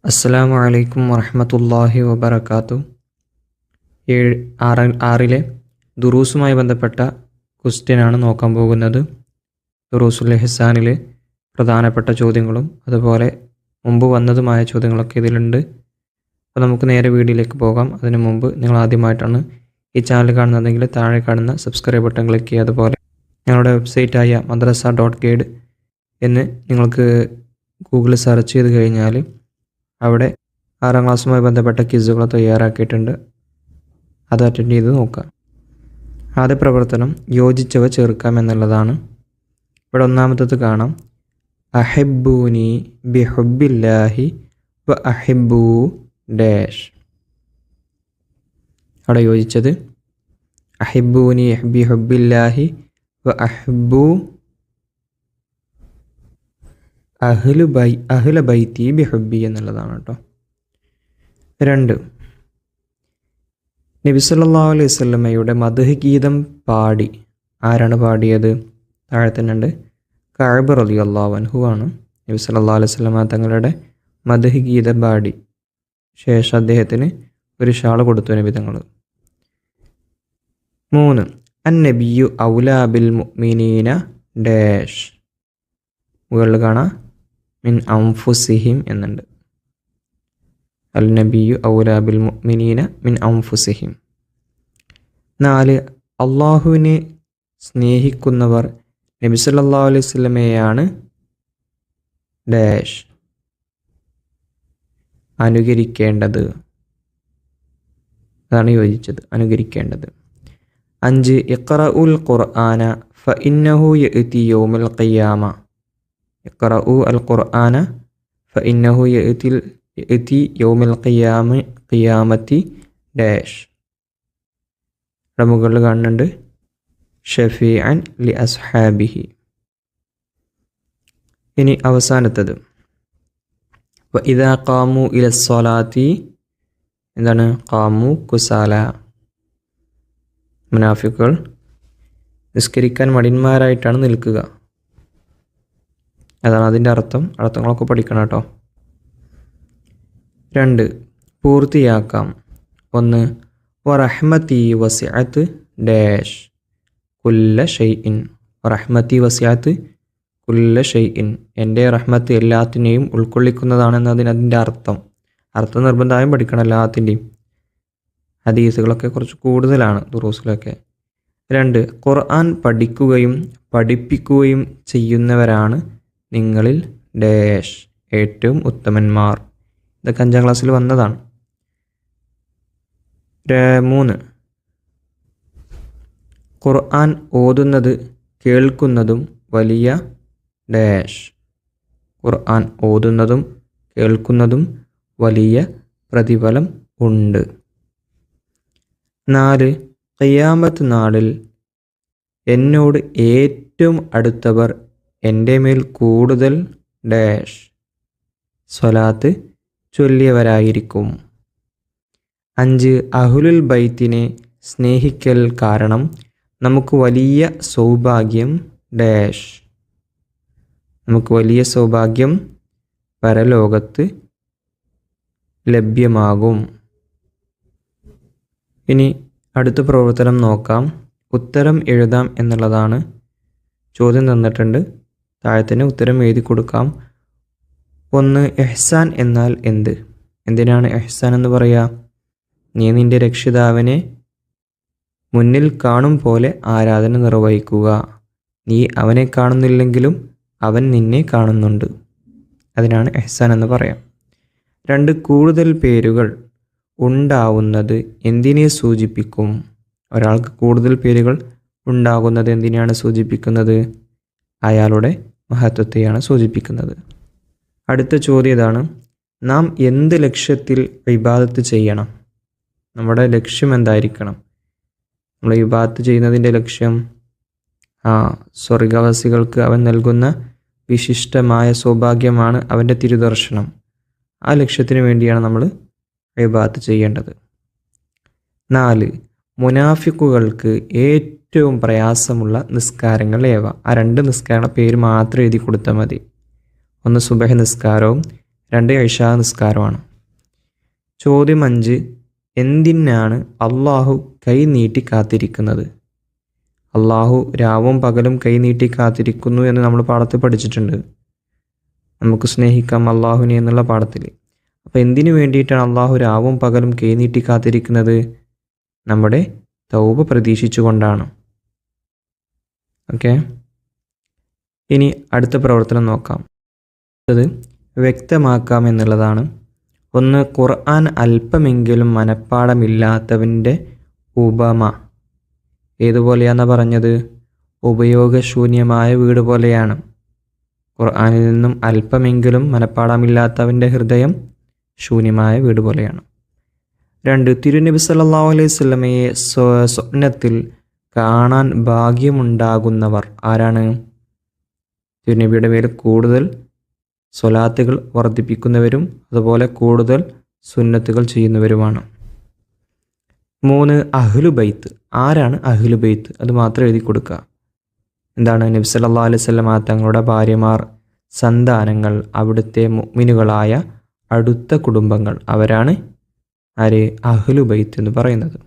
അസ്സലാമു അലൈക്കും വറഹ്മത്തുള്ളാഹി വബറകാതുഹു. ആറിലെ ദുറൂസുമായി ബന്ധപ്പെട്ട ക്വസ്റ്റ്യനാണ് നോക്കാൻ പോകുന്നത്. ദുറൂസുൽ ഇഹ്സാനിലെ പ്രധാനപ്പെട്ട ചോദ്യങ്ങളും അതുപോലെ മുമ്പ് വന്നതുമായ ചോദ്യങ്ങളൊക്കെ ഇതിലുണ്ട്. അപ്പോൾ നമുക്ക് നേരെ വീഡിയോയിലേക്ക് പോകാം. അതിനു മുമ്പ് നിങ്ങൾ ആദ്യമായിട്ടാണ് ഈ ചാനൽ കാണുന്നതെങ്കിൽ താഴെ കാണുന്ന സബ്സ്ക്രൈബ് ബട്ടൺ ക്ലിക്ക് ചെയ്യുക. അതുപോലെ ഞങ്ങളുടെ വെബ്സൈറ്റായ madrasa.guide എന്ന് നിങ്ങൾക്ക് ഗൂഗിളിൽ സെർച്ച് ചെയ്ത് കഴിഞ്ഞാൽ അവിടെ 6ാം ക്ലാസ്സുമായി ബന്ധപ്പെട്ട ക്വിസുകൾ തയ്യാറാക്കിയിട്ടുണ്ട്. അത് അറ്റൻഡ് ചെയ്ത് നോക്കാം. ആദ്യ പ്രവർത്തനം യോജിച്ചവ ചേർക്കാം എന്നുള്ളതാണ്. ഇവിടെ ഒന്നാമത്തത് കാണാം, അഹിബ്ബൂനി ബിഹുബ്ബില്ലാഹി വ അഹിബ്ബൂ ഡാഷ്. അവിടെ യോജിച്ചത് അഹിബ്ബൂനി ബിഹുബ്ബില്ലാഹി വ അഹിബ്ബൂ അഹ്ല ബൈത്തി ബിഹുബ്ബി എന്നുള്ളതാണ് കേട്ടോ. 2, നബി സല്ലല്ലാഹു അലൈഹി വസല്ലമയുടെ മദ്ഹ് ഗീതം പാടി ആരാണ് പാടിയത്? താഴെ തന്നെ ഉണ്ട്, കഅബ് റളിയല്ലാഹു അൻഹു ആണ് നബി സല്ലല്ലാഹു അലൈഹി വസല്ലമ തങ്ങളുടെ മദ്ഹ് ഗീതം പാടി ശേഷം അദ്ദേഹത്തിന് ഒരു ഷാൾ കൊടുത്തു നബി തങ്ങൾ. 3, അൻ നബിയു ഔലാ ബിൽ മുഅ്മിനീന ഡാഷ്. മുകളിൽ കാണാം മിൻ അൻഫുസിഹിം എന്നുണ്ട്. അൽ നബിയു ഔലാ ബിൽ മുഅ്മിനീന മിൻ അൻഫുസിഹിം. 4, അള്ളാഹുവിനെ സ്നേഹിക്കുന്നവർ നബി സല്ലല്ലാഹു അലൈഹി വസല്ലമയെയാണ് ഡാഷ് അനുകരിക്കേണ്ടത്. അതാണ് യോജിച്ചത്, അനുകരിക്കേണ്ടത്. 5, ഇഖ്റഉൽ ഖുർആന ഫഇന്നഹു യഅതി യൗമൽ ഖിയാമ. ഇഖ്റഉ അൽ ഖുർആന ഫഇന്നഹു യഅതി യൗമൽ ഖിയാമത്തി ഡാഷ്. മുകളിൽ കാണുന്നുണ്ട് ഷഫീഅൻ ലി അസ്ഹാബിഹി. ഇനി അവസാനത്തത് വഇദാ ഖാമു ഇലസ്സലാത്തി എന്താണ്? ഖാമു കുസാല. മുനാഫിക്കുകൾ നിസ്കരിക്കാൻ മടിയന്മാരായിട്ടാണ് നിൽക്കുക. അതാണ് അതിൻ്റെ അർത്ഥങ്ങളൊക്കെ പഠിക്കണം കേട്ടോ. 2, പൂർത്തിയാക്കാം. 1, വറഹ്മതി വസിഅത്ത് ഡാഷ് കുല്ല ഷൈഇൻ. വറഹ്മതി വസിഅത്ത് കുല്ല ഷൈഇൻ. എൻ്റെ റഹ്മത്ത് എല്ലാത്തിനെയും ഉൾക്കൊള്ളിക്കുന്നതാണെന്നതിന് അതിൻ്റെ അർത്ഥം നിർബന്ധമായും പഠിക്കണം എല്ലാത്തിൻ്റെയും. ഹദീസുകളൊക്കെ കുറച്ച് കൂടുതലാണ് ദുറൂസിലൊക്കെ. 2, ഖുർആൻ പഠിക്കുകയും പഠിപ്പിക്കുകയും ചെയ്യുന്നവരാണ് നിങ്ങളിൽ ഡാഷ് ഏറ്റവും ഉത്തമന്മാർ. ഇതൊക്കെ 5ാം ക്ലാസ്സിൽ വന്നതാണ്. 3, ഖുർആൻ ഓതുന്നത് കേൾക്കുന്നതും വലിയ ഡാഷ്. ഖുർആൻ ഓതുന്നതും കേൾക്കുന്നതും വലിയ പ്രതിഫലം ഉണ്ട്. 4, ഖിയാമത്ത് നാളിൽ എന്നോട് ഏറ്റവും അടുത്തവർ എൻ്റെ മേൽ കൂടുതൽ ഡാഷ് സ്വലാത്ത് ചൊല്ലിയവരായിരിക്കും. 5, അഹ്ലുൽ ബൈത്തിനെ സ്നേഹിക്കൽ കാരണം നമുക്ക് വലിയ സൗഭാഗ്യം ഡാഷ്. നമുക്ക് വലിയ സൗഭാഗ്യം പരലോകത്ത് ലഭ്യമാകും. ഇനി അടുത്ത പ്രവർത്തനം നോക്കാം. ഉത്തരം എഴുതാം എന്നുള്ളതാണ്. ചോദ്യം തന്നിട്ടുണ്ട്, താഴെ തന്നെ ഉത്തരം എഴുതി കൊടുക്കാം. 1, ഇഹ്സാൻ എന്നാൽ എന്ത്? എന്തിനാണ് ഇഹ്സാൻ എന്ന് പറയുക? നീ നിൻ്റെ രക്ഷിതാവിനെ മുന്നിൽ കാണും പോലെ ആരാധന നിർവഹിക്കുക. നീ അവനെ കാണുന്നില്ലെങ്കിലും അവൻ നിന്നെ കാണുന്നുണ്ട്. അതിനാണ് ഇഹ്സാൻ എന്ന് പറയാം. 2, കൂടുതൽ പേരുകൾ ഉണ്ടാവുന്നത് എന്തിനെ സൂചിപ്പിക്കും? ഒരാൾക്ക് കൂടുതൽ പേരുകൾ ഉണ്ടാകുന്നത് എന്തിനാണ് സൂചിപ്പിക്കുന്നത്? അയാളുടെ മഹത്വത്തെയാണ് സൂചിപ്പിക്കുന്നത്. അടുത്ത ചോദ്യം ഇതാണ്, നാം എന്ത് ലക്ഷ്യത്തിൽ ഇബാദത്ത് ചെയ്യണം? നമ്മുടെ ലക്ഷ്യം എന്തായിരിക്കണം? നമ്മൾ ഇബാദത്ത് ചെയ്യുന്നതിൻ്റെ ലക്ഷ്യം സ്വർഗവാസികൾക്ക് അവൻ നൽകുന്ന വിശിഷ്ടമായ സൗഭാഗ്യമാണ് അവൻ്റെ തിരുദർശനം. ആ ലക്ഷ്യത്തിന് വേണ്ടിയാണ് നമ്മൾ ഇബാദത്ത് ചെയ്യേണ്ടത്. 4, മുനാഫിക്കുകൾക്ക് ഏറ്റവും പ്രയാസമുള്ള നിസ്കാരങ്ങൾ ഏവ? ആ 2 നിസ്കാരങ്ങളുടെ പേര് മാത്രം എഴുതി കൊടുത്താൽ മതി. 1 സുബഹ് നിസ്കാരവും 2 ഇശാ നിസ്കാരമാണ്. ചോദ്യം 5, എന്തിനാണ് അള്ളാഹു കൈ നീട്ടി കാത്തിരിക്കുന്നത്? അള്ളാഹു രാവും പകലും കൈ നീട്ടി കാത്തിരിക്കുന്നു എന്ന് നമ്മൾ പാഠത്തിൽ പഠിച്ചിട്ടുണ്ട്, നമുക്ക് സ്നേഹിക്കാം അള്ളാഹുവിനെ എന്നുള്ള പാഠത്തിൽ. അപ്പോൾ എന്തിനു വേണ്ടിയിട്ടാണ് അള്ളാഹു രാവും പകലും കൈ നീട്ടി കാത്തിരിക്കുന്നത്? നമ്മുടെ തൗബ പ്രതീക്ഷിച്ചുകൊണ്ടാണ്. ഓക്കെ, ഇനി അടുത്ത പ്രവർത്തനം നോക്കാം. അത് വ്യക്തമാക്കാം എന്നുള്ളതാണ്. 1, ഖുർആൻ അല്പമെങ്കിലും മനഃപ്പാടമില്ലാത്തവൻ്റെ ഉപമ ഏതുപോലെയാണെന്ന് പറഞ്ഞത്? ഉപയോഗശൂന്യമായ വീട് പോലെയാണ്. ഖുർആനിൽ നിന്നും അല്പമെങ്കിലും മനഃപ്പാടമില്ലാത്തവൻ്റെ ഹൃദയം ശൂന്യമായ വീട് പോലെയാണ്. 2, തിരുനബി സല്ലല്ലാഹു അലൈഹി വസല്ലമയെ സ്വപ്നത്തിൽ കാണാൻ ഭാഗ്യമുണ്ടാകുന്നവർ ആരാണ്? തിരുനബിയുടെ മേൽ കൂടുതൽ സ്വലാത്തുകൾ വർദ്ധിപ്പിക്കുന്നവരും അതുപോലെ കൂടുതൽ സുന്നത്തുകൾ ചെയ്യുന്നവരുമാണ്. 3, അഹ്ലുബൈത്ത്. ആരാണ് അഹ്ലുബൈത്ത്? അത് മാത്രം എഴുതി കൊടുക്കുക. എന്താണ്? നബി സല്ലല്ലാഹു അലൈഹി വസല്ലമ തങ്ങളുടെ ഭാര്യമാർ, സന്താനങ്ങൾ, അവിടുത്തെ മുഅ്മിനുകളായ അടുത്ത കുടുംബങ്ങൾ, അവരാണ് ആര്? അഹ്ലുബൈത്ത് എന്ന് പറയുന്നത്.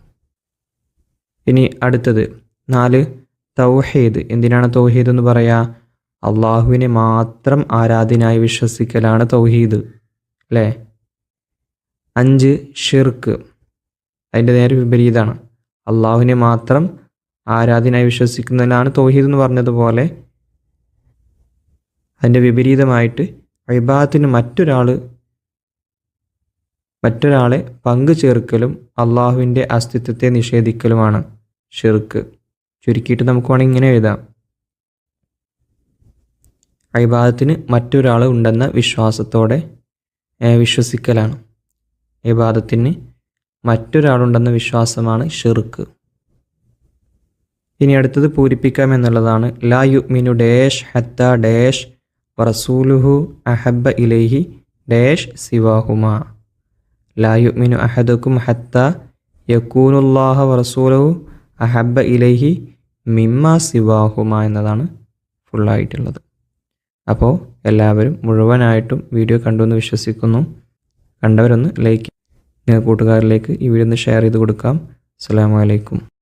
ഇനി അടുത്തത് 4, തൗഹീദ്. എന്തിനാണ് തൗഹീദ് എന്ന് പറയാ? അള്ളാഹുവിനെ മാത്രം ആരാധ്യനായി വിശ്വസിക്കലാണ് തൗഹീദ്, അല്ലേ? 5, ഷിർക്ക്. അതിൻ്റെ നേരെ വിപരീതമാണ്. അള്ളാഹുവിനെ മാത്രം ആരാധ്യനായി വിശ്വസിക്കുന്നതിനാണ് തൗഹീദ് എന്ന് പറഞ്ഞതുപോലെ അതിൻ്റെ വിപരീതമായിട്ട് ഇബാദത്തിന് മറ്റൊരാളെ പങ്കു ചേർക്കലും അള്ളാഹുവിൻ്റെ അസ്തിത്വത്തെ നിഷേധിക്കലുമാണ് ഷിർക്ക്. ചുരുക്കിയിട്ട് നമുക്ക് വേണമെങ്കിൽ ഇങ്ങനെ എഴുതാം: ഇബാദത്തിന് മറ്റൊരാൾ ഉണ്ടെന്ന വിശ്വാസത്തോടെ വിശ്വസിക്കലാണ്. ഇബാദത്തിന് മറ്റൊരാളുണ്ടെന്ന വിശ്വാസമാണ് ഷിർക്ക്. ഇനി അടുത്തത് പൂരിപ്പിക്കാം എന്നുള്ളതാണ്. ലാ യുഅ്മിനു ഡാഷ് ഹത്ത ഡാഷ് വറസൂലുഹു അഹബ്ബ ഇലൈഹി ഡാഷ് സിവാഹുമാ. ലാ യുഅ്മിനു അഹദുക്കും ഹത്ത യകൂനുല്ലാഹ വറസൂലുഹു അഹബ്ബ ഇലൈഹി മിമ്മ സിവാഹുമാ എന്നതാണ് ഫുള്ളായിട്ടുള്ളത്. അപ്പോൾ എല്ലാവരും മുഴുവനായിട്ടും വീഡിയോ കണ്ടു എന്ന് വിശ്വസിക്കുന്നു. കണ്ടവരൊന്ന് ലൈക്ക്, നിങ്ങൾ കൂട്ടുകാരിലേക്ക് ഈ വീഡിയോ ഒന്ന് ഷെയർ ചെയ്ത് കൊടുക്കാം. അസ്സലാമു അലൈക്കും.